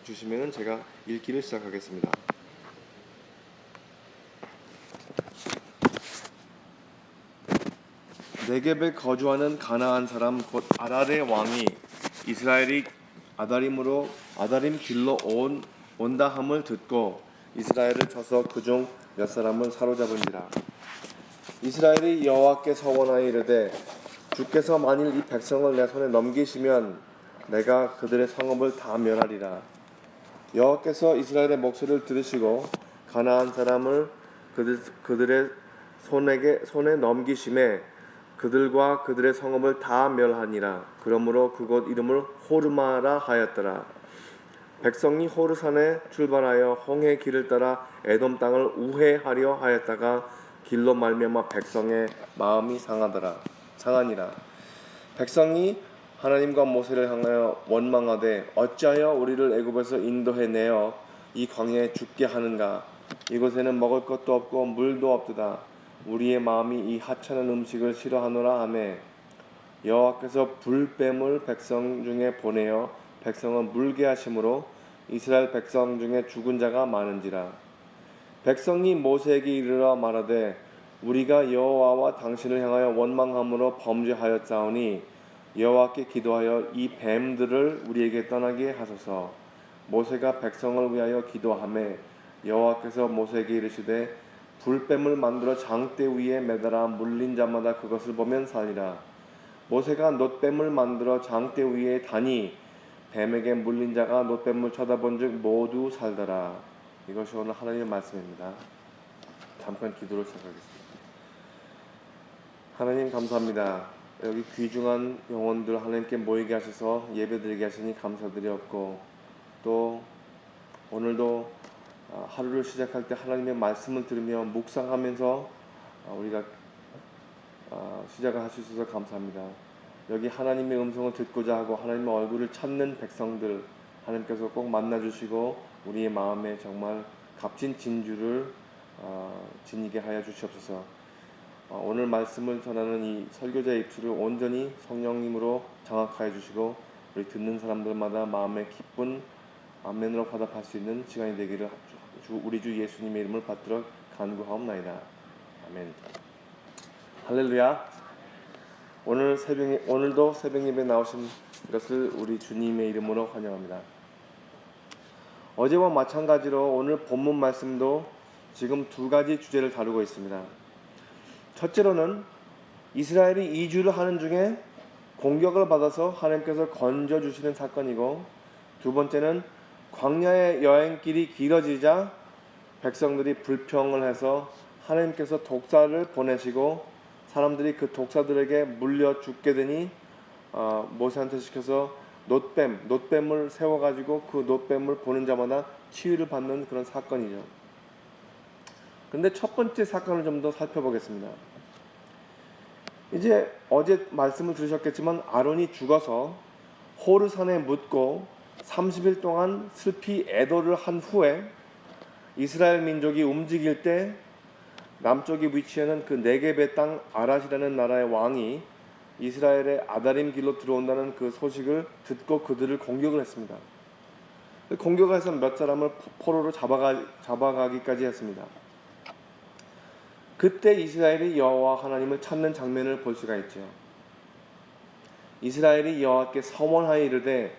주시면 제가 읽기를 시작하겠습니다. 네겝에 거주하는 가나안 사람 곧 아랄의 왕이 이스라엘이 아다림 길로 온다 함을 듣고 이스라엘을 쳐서 그중 몇 사람을 사로잡은지라. 이스라엘이 여호와께 서원하여 이르되 주께서 만일 이 백성을 내 손에 넘기시면 내가 그들의 성읍을 다 멸하리라. 여호와께서 이스라엘의 목소리를 들으시고 가나안 사람을 그들의 손에 넘기심에 그들과 그들의 성읍을 다 멸하니라. 그러므로 그곳 이름을 호르마라 하였더라. 백성이 호르산에 출발하여 홍해 길을 따라 에돔 땅을 우회하려 하였다가 길로 말미암아 백성의 마음이 상하니라. 백성이 하나님과 모세를 향하여 원망하되 어찌하여 우리를 애굽에서 인도해내어 이 광야에 죽게 하는가. 이곳에는 먹을 것도 없고 물도 없도다. 우리의 마음이 이 하찮은 음식을 싫어하노라 하매 여호와께서 불뱀을 백성 중에 보내어 백성은 물게 하심으로 이스라엘 백성 중에 죽은 자가 많은지라. 백성이 모세에게 이르러 말하되 우리가 여호와와 당신을 향하여 원망함으로 범죄하였사오니 여호와께 기도하여 이 뱀들을 우리에게 떠나게 하소서. 모세가 백성을 위하여 기도하매 여호와께서 모세에게 이르시되 불뱀을 만들어 장대 위에 매달아 물린 자마다 그것을 보면 살리라. 모세가 놋뱀을 만들어 장대 위에 다니 뱀에게 물린 자가 놋뱀을 쳐다본 즉 모두 살더라. 이것이 오늘 하나님의 말씀입니다. 잠깐 기도를 시작하겠습니다. 하나님 감사합니다. 여기 귀중한 영혼들 하나님께 모이게 하셔서 예배드리게 하시니 감사드렸고 또 오늘도 하루를 시작할 때 하나님의 말씀을 들으며 묵상하면서 우리가 시작을 할 수 있어서 감사합니다. 여기 하나님의 음성을 듣고자 하고 하나님의 얼굴을 찾는 백성들 하나님께서 꼭 만나주시고 우리의 마음에 정말 값진 진주를 지니게 하여 주시옵소서. 오늘 말씀을 전하는 이 설교자의 입술을 온전히 성령님으로 장악하여 주시고 우리 듣는 사람들마다 마음에 기쁜 아멘으로 화답할 수 있는 시간이 되기를 우리 주 예수님의 이름을 받들어 간구하옵나이다. 아멘. 할렐루야. 오늘도 새벽 예배에 나오신 것을 우리 주님의 이름으로 환영합니다. 어제와 마찬가지로 오늘 본문 말씀도 지금 두 가지 주제를 다루고 있습니다. 첫째로는 이스라엘이 이주를 하는 중에 공격을 받아서 하나님께서 건져주시는 사건이고, 두 번째는 광야의 여행길이 길어지자 백성들이 불평을 해서 하나님께서 독사를 보내시고 사람들이 그 독사들에게 물려 죽게 되니 모세한테 시켜서 놋뱀을 세워가지고 그 놋뱀을 보는 자마다 치유를 받는 그런 사건이죠. 그런데 첫 번째 사건을 좀 더 살펴보겠습니다. 이제 어제 말씀을 들으셨겠지만 아론이 죽어서 호르산에 묻고 30일 동안 슬피 애도를 한 후에 이스라엘 민족이 움직일 때 남쪽에 위치하는 그 네겝의 땅 아랏이라는 나라의 왕이 이스라엘의 아다림 길로 들어온다는 그 소식을 듣고 그들을 공격을 했습니다. 공격을 해서 몇 사람을 포로로 잡아가기까지 했습니다. 그때 이스라엘이 여호와 하나님을 찾는 장면을 볼 수가 있죠. 이스라엘이 여호와께 서원하여 이르되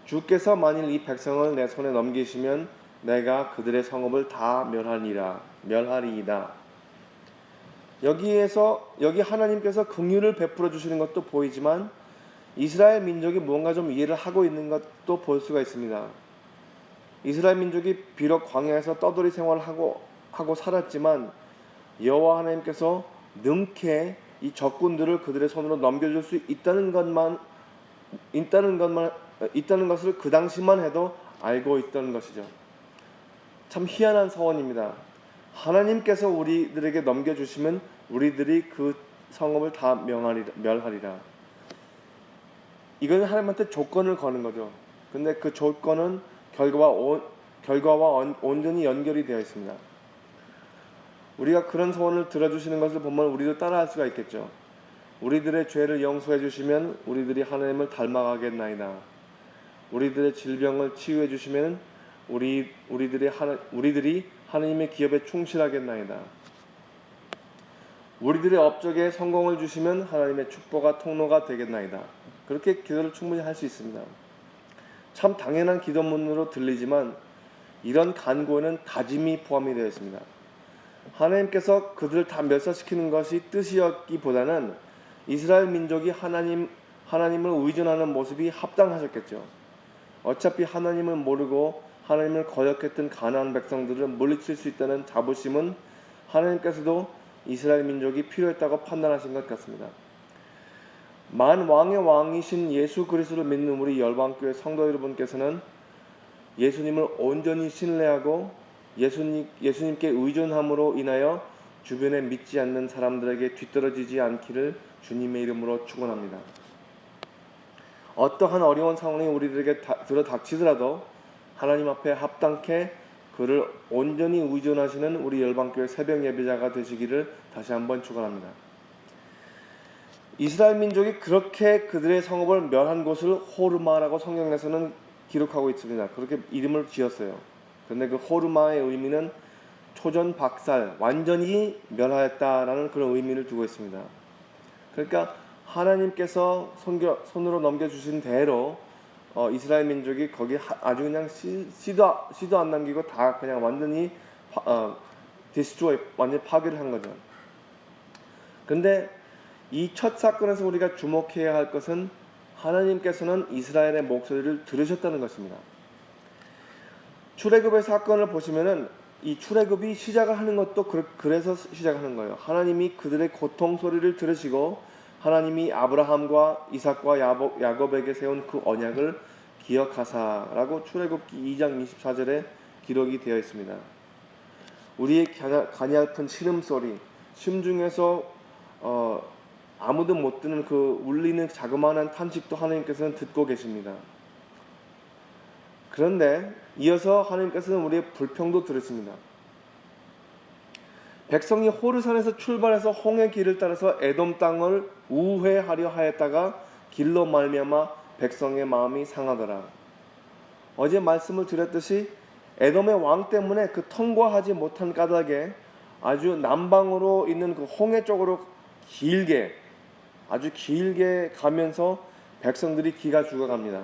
주께서 만일 이 백성을 내 손에 넘기시면 내가 그들의 성읍을 다 멸하리이다. 여기 하나님께서 긍휼을 베풀어 주시는 것도 보이지만 이스라엘 민족이 뭔가 좀 이해를 하고 있는 것도 볼 수가 있습니다. 이스라엘 민족이 비록 광야에서 떠돌이 생활을 하고 살았지만 여호와 하나님께서 능케 이 적군들을 그들의 손으로 넘겨줄 수 있다는 것을 그 당시만 해도 알고 있던 것이죠. 참 희한한 서원입니다. 하나님께서 우리들에게 넘겨주시면 우리들이 그 성읍을 다 멸하리라. 이건 하나님한테 조건을 거는 거죠. 근데 그 조건은 결과와 온전히 연결이 되어 있습니다. 우리가 그런 소원을 들어주시는 것을 보면 우리도 따라할 수가 있겠죠. 우리들의 죄를 용서해 주시면 우리들이 하나님을 닮아가겠나이다. 우리들의 질병을 치유해 주시면 우리들이 하나님의 기업에 충실하겠나이다. 우리들의 업적에 성공을 주시면 하나님의 축복과 통로가 되겠나이다. 그렇게 기도를 충분히 할 수 있습니다. 참 당연한 기도문으로 들리지만 이런 간구에는 다짐이 포함이 되어 있습니다. 하나님께서 그들을 다 멸살시키는 것이 뜻이었기보다는 이스라엘 민족이 하나님을 의존하는 모습이 합당하셨겠죠. 어차피 하나님을 모르고 하나님을 거역했던 가나안 백성들을 물리칠 수 있다는 자부심은 하나님께서도 이스라엘 민족이 필요했다고 판단하신 것 같습니다. 만왕의 왕이신 예수 그리스도를 믿는 우리 열방교회 성도 여러분께서는 예수님을 온전히 신뢰하고 예수님께 의존함으로 인하여 주변에 믿지 않는 사람들에게 뒤떨어지지 않기를 주님의 이름으로 축원합니다. 어떠한 어려운 상황이 우리들에게 들어닥치더라도 하나님 앞에 합당케 그를 온전히 의존하시는 우리 열방교회 새벽 예배자가 되시기를 다시 한번 축원합니다. 이스라엘 민족이 그렇게 그들의 성읍을 멸한 곳을 호르마라고 성경에서는 기록하고 있습니다. 그렇게 이름을 지었어요. 그런데 그 호르마의 의미는 초전박살, 완전히 멸하였다라는 그런 의미를 두고 있습니다. 그러니까 하나님께서 손으로 넘겨주신 대로 이스라엘 민족이 거기 아주 그냥 씨도 안 남기고 다 그냥 완전히 디스트로이, 완전히 파괴를 한 거죠. 근데 이 첫 사건에서 우리가 주목해야 할 것은 하나님께서는 이스라엘의 목소리를 들으셨다는 것입니다. 출애굽의 사건을 보시면은 이 출애굽이 시작을 하는 것도 그래서 시작하는 거예요. 하나님이 그들의 고통 소리를 들으시고 하나님이 아브라함과 이삭과 야곱에게 세운 그 언약을 기억하사라고 출애굽기 2장 24절에 기록이 되어 있습니다. 우리의 가냘픈 신음소리, 심중에서 아무도 못 듣는 그 울리는 자그마한 탄식도 하나님께서는 듣고 계십니다. 그런데 이어서 하나님께서는 우리의 불평도 들으십니다. 백성이 호르산에서 출발해서 홍해 길을 따라서 에돔 땅을 우회하려 하였다가 길로 말미암아 백성의 마음이 상하더라. 어제 말씀을 드렸듯이 에돔의 왕 때문에 그 통과하지 못한 까닭에 아주 남방으로 있는 그 홍해 쪽으로 아주 길게 가면서 백성들이 기가 죽어갑니다.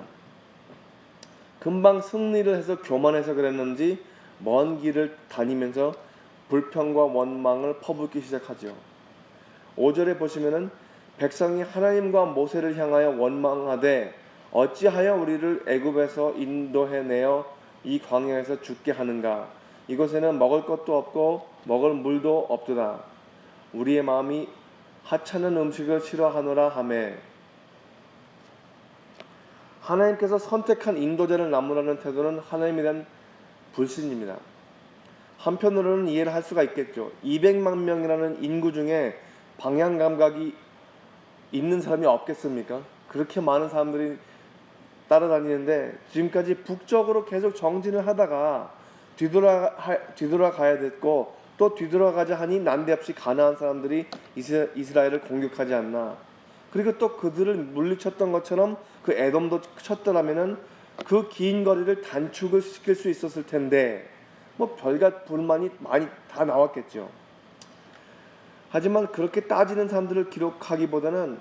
금방 승리를 해서 교만해서 그랬는지 먼 길을 다니면서 불평과 원망을 퍼붓기 시작하죠. 5절에 보시면은 백성이 하나님과 모세를 향하여 원망하되 어찌하여 우리를 애굽에서 인도해내어 이 광야에서 죽게 하는가. 이곳에는 먹을 것도 없고 먹을 물도 없도다. 우리의 마음이 하찮은 음식을 싫어하노라 하매. 하나님께서 선택한 인도자를 나무라는 태도는 하나님에 대한 불신입니다. 한편으로는 이해를 할 수가 있겠죠. 200만 명이라는 인구 중에 방향 감각이 있는 사람이 없겠습니까? 그렇게 많은 사람들이 따라다니는데 지금까지 북쪽으로 계속 정진을 하다가 뒤돌아가야 됐고 또 뒤돌아가자 하니 난데없이 가나안 사람들이 이스라엘을 공격하지 않나. 그리고 또 그들을 물리쳤던 것처럼 그 에돔도 쳤더라면은 그 긴 거리를 단축을 시킬 수 있었을 텐데 뭐 별것 불만이 많이 다 나왔겠죠. 하지만 그렇게 따지는 사람들을 기록하기보다는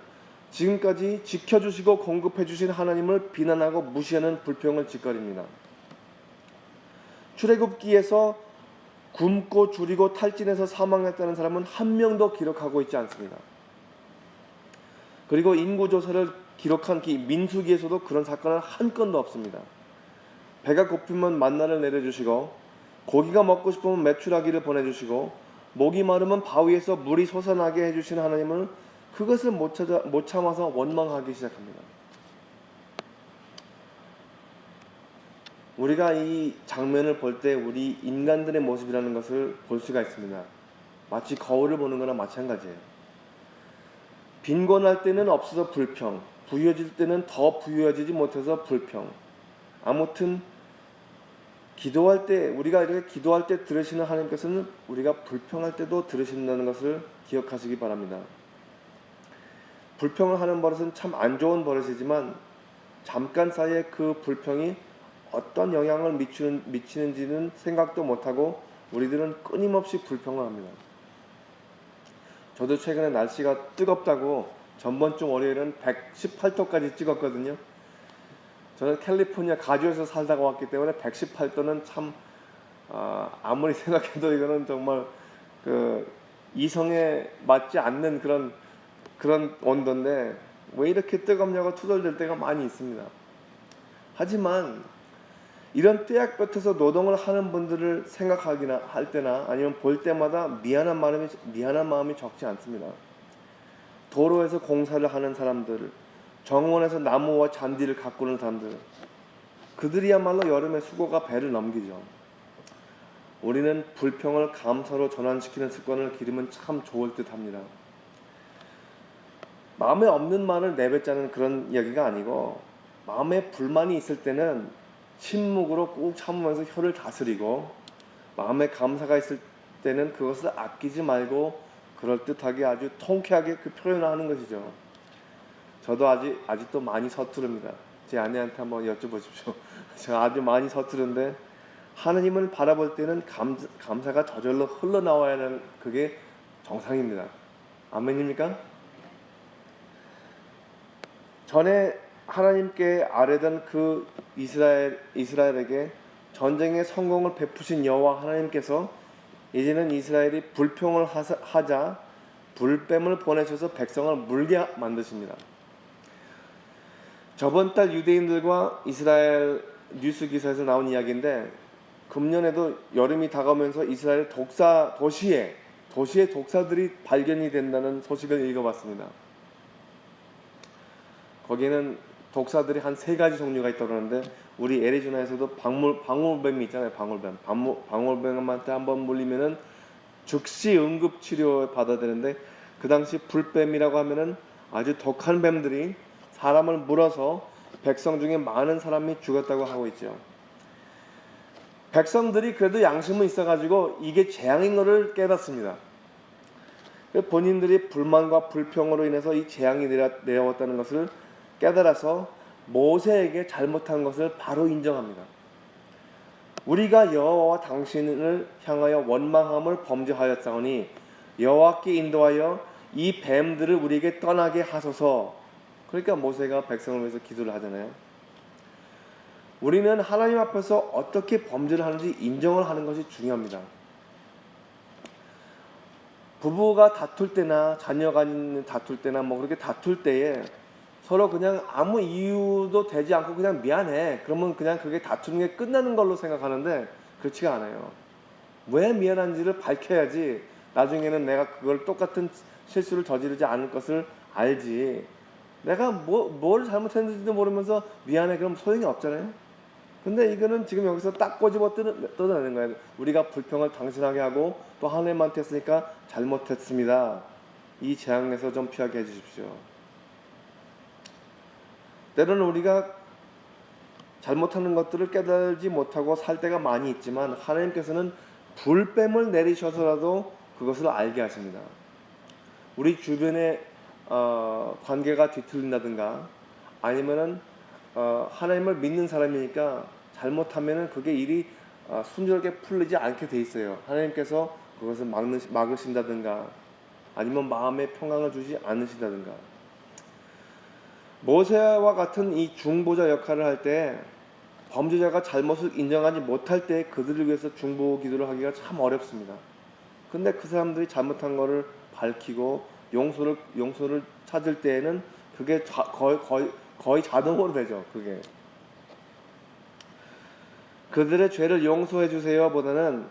지금까지 지켜주시고 공급해주신 하나님을 비난하고 무시하는 불평을 짓거립니다. 출애굽기에서 굶고 줄이고 탈진해서 사망했다는 사람은 한 명도 기록하고 있지 않습니다. 그리고 인구조사를 기록한 민수기에서도 그런 사건은 한 건도 없습니다. 배가 고프면 만나를 내려주시고 고기가 먹고 싶으면 메추라기를 보내주시고 목이 마르면 바위에서 물이 솟아나게 해주시는 하나님을 그것을 못 참아서 원망하기 시작합니다. 우리가 이 장면을 볼 때 우리 인간들의 모습이라는 것을 볼 수가 있습니다. 마치 거울을 보는 거나 마찬가지예요. 빈곤할 때는 없어서 불평, 부유해질 때는 더 부유해지지 못해서 불평. 아무튼 기도할 때, 우리가 이렇게 기도할 때 들으시는 하나님께서는 우리가 불평할 때도 들으신다는 것을 기억하시기 바랍니다. 불평을 하는 버릇은 참 안 좋은 버릇이지만 잠깐 사이에 그 불평이 어떤 영향을 미치는지는 생각도 못하고 우리들은 끊임없이 불평을 합니다. 저도 최근에 날씨가 뜨겁다고 전번주 월요일은 118도까지 찍었거든요. 저는 캘리포니아 가주에서 살다가 왔기 때문에 118도는 참 아무리 생각해도 이거는 정말 그 이성에 맞지 않는 그런 온도인데 왜 이렇게 뜨겁냐고 투덜댈 때가 많이 있습니다. 하지만 이런 떼약볕에서 노동을 하는 분들을 생각하기나 할 때나 아니면 볼 때마다 미안한 마음이 적지 않습니다. 도로에서 공사를 하는 사람들, 정원에서 나무와 잔디를 가꾸는 사람들, 그들이야말로 여름의 수고가 배를 넘기죠. 우리는 불평을 감사로 전환시키는 습관을 기르면 참 좋을 듯 합니다. 마음에 없는 말을 내뱉자는 그런 이야기가 아니고, 마음에 불만이 있을 때는 침묵으로 꾹 참으면서 혀를 다스리고, 마음에 감사가 있을 때는 그것을 아끼지 말고 그럴듯하게 아주 통쾌하게 그 표현을 하는 것이죠. 저도 아직도 많이 서투릅니다. 제 아내한테 한번 여쭤보십시오. 제가 아주 많이 서투른데 하느님을 바라볼 때는 감사가 저절로 흘러나와야 하는 그게 정상입니다. 아멘입니까? 전에 하나님께 아뢰던 그 이스라엘에게 전쟁의 성공을 베푸신 여호와 하나님께서 이제는 이스라엘이 불평을 하자 불뱀을 보내셔서 백성을 물게 만드십니다. 저번 달 유대인들과 이스라엘 뉴스 기사에서 나온 이야기인데, 금년에도 여름이 다가오면서 이스라엘 도시에 독사들이 발견이 된다는 소식을 읽어봤습니다. 거기에는 독사들이 한 3가지 종류가 있다고 그러는데, 우리 애리조나에서도 방울뱀이 있잖아요. 방울뱀한테 한번 물리면은 즉시 응급치료 받아야 되는데, 그 당시 불뱀이라고 하면은 아주 독한 뱀들이 사람을 물어서 백성 중에 많은 사람이 죽었다고 하고 있죠. 백성들이 그래도 양심은 있어가지고 이게 재앙인 것을 깨닫습니다. 본인들이 불만과 불평으로 인해서 이 재앙이 내려왔다는 것을 깨달아서 모세에게 잘못한 것을 바로 인정합니다. 우리가 여호와와 당신을 향하여 원망함을 범죄하였사오니 여호와께 인도하여 이 뱀들을 우리에게 떠나게 하소서. 그러니까 모세가 백성을 위해서 기도를 하잖아요. 우리는 하나님 앞에서 어떻게 범죄를 하는지 인정을 하는 것이 중요합니다. 부부가 다툴 때나 자녀가 다툴 때나 그렇게 다툴 때에 서로 그냥 아무 이유도 되지 않고 그냥 미안해, 그러면 그냥 그게 다투는 게 끝나는 걸로 생각하는데 그렇지가 않아요. 왜 미안한지를 밝혀야지 나중에는 내가 그걸 똑같은 실수를 저지르지 않을 것을 알지. 내가 뭘 잘못했는지도 모르면서 미안해 그럼 소용이 없잖아요. 근데 이거는 지금 여기서 딱 꼬집어 뜯어내는 거예요. 우리가 불평을 당신하게 하고 또 하나님한테 했으니까 잘못했습니다. 이 재앙에서 좀 피하게 해주십시오. 때로는 우리가 잘못하는 것들을 깨달지 못하고 살 때가 많이 있지만, 하나님께서는 불뱀을 내리셔서라도 그것을 알게 하십니다. 우리 주변의 관계가 뒤틀린다든가 아니면은 하나님을 믿는 사람이니까 잘못하면은 그게 일이 순조롭게 풀리지 않게 돼 있어요. 하나님께서 그것을 막으신다든가 아니면 마음에 평강을 주지 않으신다든가. 모세와 같은 이 중보자 역할을 할 때 범죄자가 잘못을 인정하지 못할 때 그들을 위해서 중보 기도를 하기가 참 어렵습니다. 근데 그 사람들이 잘못한 것을 밝히고 용서를 찾을 때에는 그게 거의 자동으로 되죠. 그게 그들의 죄를 용서해 주세요 보다는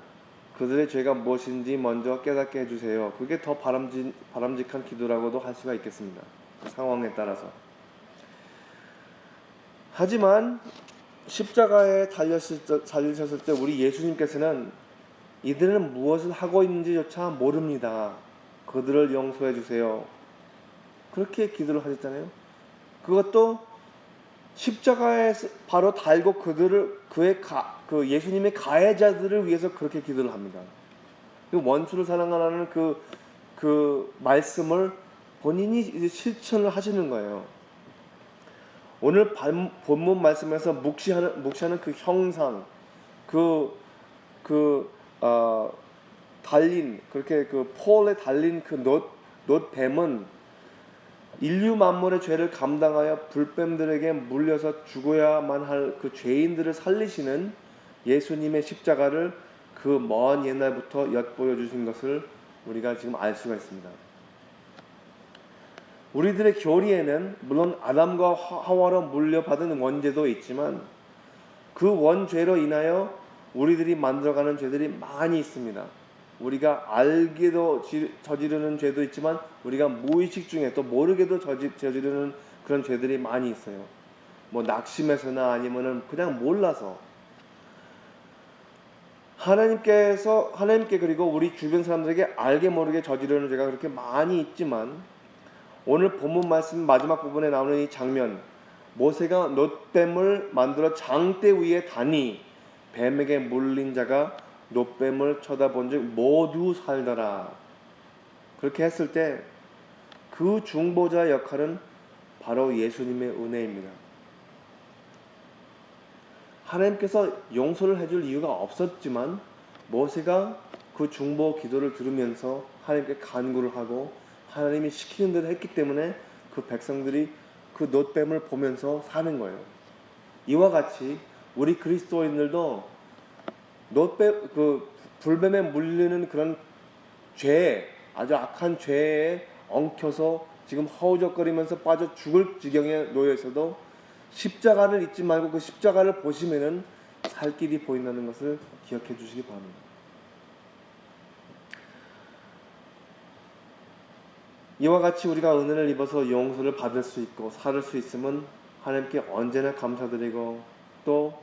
그들의 죄가 무엇인지 먼저 깨닫게 해주세요. 그게 더 바람직한 기도라고도 할 수가 있겠습니다. 그 상황에 따라서. 하지만 십자가에 달리셨을 때 우리 예수님께서는 이들은 무엇을 하고 있는지조차 모릅니다. 그들을 용서해 주세요. 그렇게 기도를 하셨잖아요. 그것도 십자가에 바로 달고 그 예수님의 가해자들을 위해서 그렇게 기도를 합니다. 그 원수를 사랑하라는 그 말씀을 본인이 이제 실천을 하시는 거예요. 오늘 본문 말씀에서 묵시하는 그 형상, 그, 그, 어, 달린, 그렇게 그 폴에 달린 그 놋뱀은 인류 만물의 죄를 감당하여 불뱀들에게 물려서 죽어야만 할 그 죄인들을 살리시는 예수님의 십자가를 그 먼 옛날부터 엿보여 주신 것을 우리가 지금 알 수가 있습니다. 우리들의 교리에는 물론 아담과 하와로 물려받은 원죄도 있지만 그 원죄로 인하여 우리들이 만들어가는 죄들이 많이 있습니다. 우리가 알게도 저지르는 죄도 있지만 우리가 무의식 중에 또 모르게도 저지르는 그런 죄들이 많이 있어요. 뭐 낙심해서나 아니면은 그냥 몰라서. 하나님께 그리고 우리 주변 사람들에게 알게 모르게 저지르는 죄가 그렇게 많이 있지만 오늘 본문 말씀 마지막 부분에 나오는 이 장면, 모세가 놋뱀을 만들어 장대 위에 다니 뱀에게 물린 자가 놋뱀을 쳐다본 즉 모두 살더라. 그렇게 했을 때 그 중보자 역할은 바로 예수님의 은혜입니다. 하나님께서 용서를 해줄 이유가 없었지만 모세가 그 중보 기도를 들으면서 하나님께 간구를 하고 하나님이 시키는 대로 했기 때문에 그 백성들이 그 놋뱀을 보면서 사는 거예요. 이와 같이 우리 그리스도인들도 그 불뱀에 물리는 그런 죄, 아주 악한 죄에 엉켜서 지금 허우적거리면서 빠져 죽을 지경에 놓여 있어도 십자가를 잊지 말고 그 십자가를 보시면은 살 길이 보인다는 것을 기억해 주시기 바랍니다. 이와 같이 우리가 은혜를 입어서 용서를 받을 수 있고 살을 수 있음은 하나님께 언제나 감사드리고 또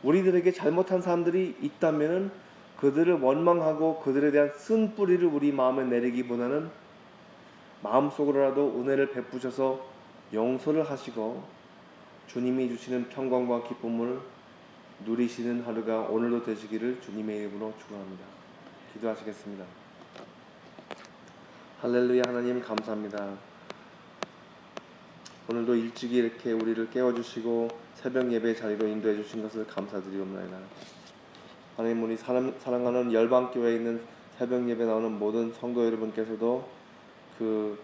우리들에게 잘못한 사람들이 있다면 그들을 원망하고 그들에 대한 쓴뿌리를 우리 마음에 내리기보다는 마음속으로라도 은혜를 베푸셔서 용서를 하시고 주님이 주시는 평강과 기쁨을 누리시는 하루가 오늘도 되시기를 주님의 이름으로 축원합니다. 기도하시겠습니다. 할렐루야. 하나님 감사합니다. 오늘도 일찍이 이렇게 우리를 깨워주시고 새벽 예배 자리로 인도해 주신 것을 감사드리옵나이다. 하나님, 우리 사랑하는 열방교회에 있는 새벽 예배 나오는 모든 성도 여러분께서도 그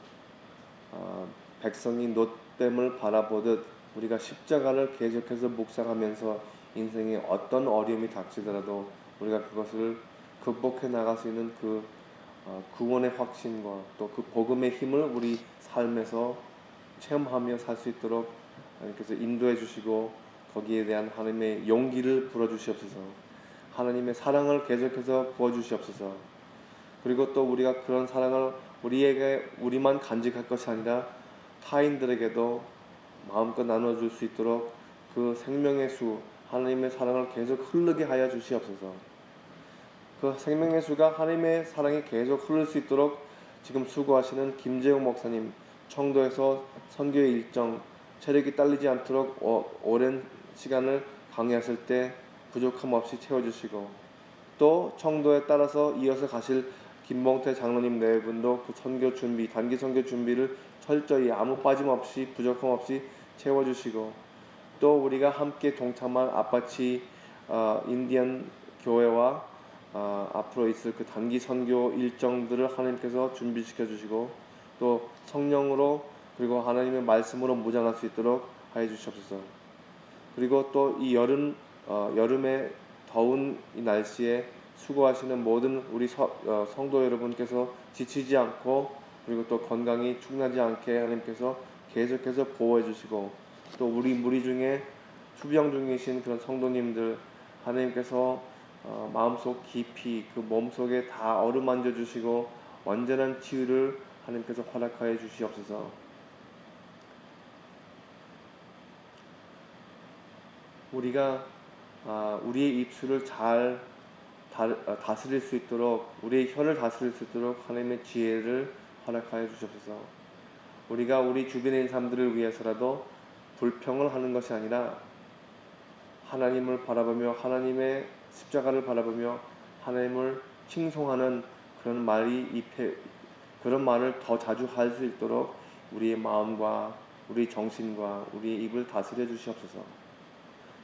백성이 놋뱀을 바라보듯 우리가 십자가를 계속해서 묵상하면서 인생에 어떤 어려움이 닥치더라도 우리가 그것을 극복해 나갈 수 있는 그 구원의 확신과 또 그 복음의 힘을 우리 삶에서 체험하며 살 수 있도록 하나님께서 인도해 주시고 거기에 대한 하나님의 용기를 불어주시옵소서. 하나님의 사랑을 계속해서 부어주시옵소서. 그리고 또 우리가 그런 사랑을 우리만 간직할 것이 아니라 타인들에게도 마음껏 나눠줄 수 있도록 그 생명의 수 하나님의 사랑을 계속 흐르게 하여 주시옵소서. 그 생명의 수가 하나님의 사랑이 계속 흐를 수 있도록 지금 수고하시는 김재웅 목사님, 청도에서 선교의 일정 체력이 딸리지 않도록 오랜 시간을 강의하실 때 부족함 없이 채워주시고 또 청도에 따라서 이어서 가실 김봉태 장로님 네 분도 그 선교 준비, 단기 선교 준비를 철저히 아무 빠짐없이 부족함 없이 채워주시고 또 우리가 함께 동참할 아파치 인디언 교회와 앞으로 있을 그 단기 선교 일정들을 하나님께서 준비시켜 주시고 또 성령으로 그리고 하나님의 말씀으로 무장할 수 있도록 하여 주시옵소서. 그리고 또 이 여름의 더운 이 날씨에 수고하시는 모든 우리 성도 여러분께서 지치지 않고 그리고 또 건강이 축나지 않게 하나님께서 계속해서 보호해 주시고 또 우리 무리 중에 투병 중이신 그런 성도님들 하나님께서 마음속 깊이 그 몸속에 다 어루만져 주시고 완전한 치유를 하나님께서 허락하여 주시옵소서. 우리가 우리의 입술을 잘 다스릴 수 있도록 우리의 혀를 다스릴 수 있도록 하나님의 지혜를 허락하여 주시옵소서. 우리가 우리 주변에 있는 사람들을 위해서라도 불평을 하는 것이 아니라 하나님을 바라보며 하나님의 십자가를 바라보며 하나님을 칭송하는 그런 말을 더 자주 할 수 있도록 우리의 마음과 우리 정신과 우리의 입을 다스려 주시옵소서.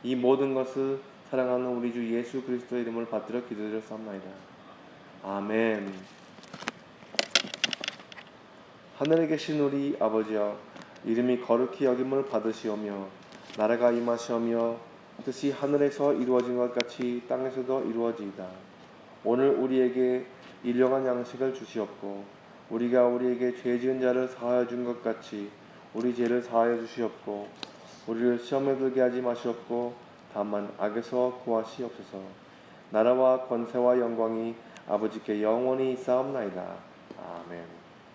이 모든 것을 사랑하는 우리 주 예수 그리스도의 이름을 받들어 기도드렸사옵나이다. 아멘. 하늘에 계신 우리 아버지여, 이름이 거룩히 여김을 받으시오며 나라가 임하시오며 뜻이 하늘에서 이루어진 것 같이 땅에서도 이루어지이다. 오늘 우리에게 일용할 양식을 주시옵고 우리가 우리에게 죄 지은 자를 사하여 준 것 같이 우리 죄를 사하여 주시옵고 우리를 시험에 들게 하지 마시옵고 다만 악에서 구하시옵소서. 나라와 권세와 영광이 아버지께 영원히 있사옵나이다. 아멘.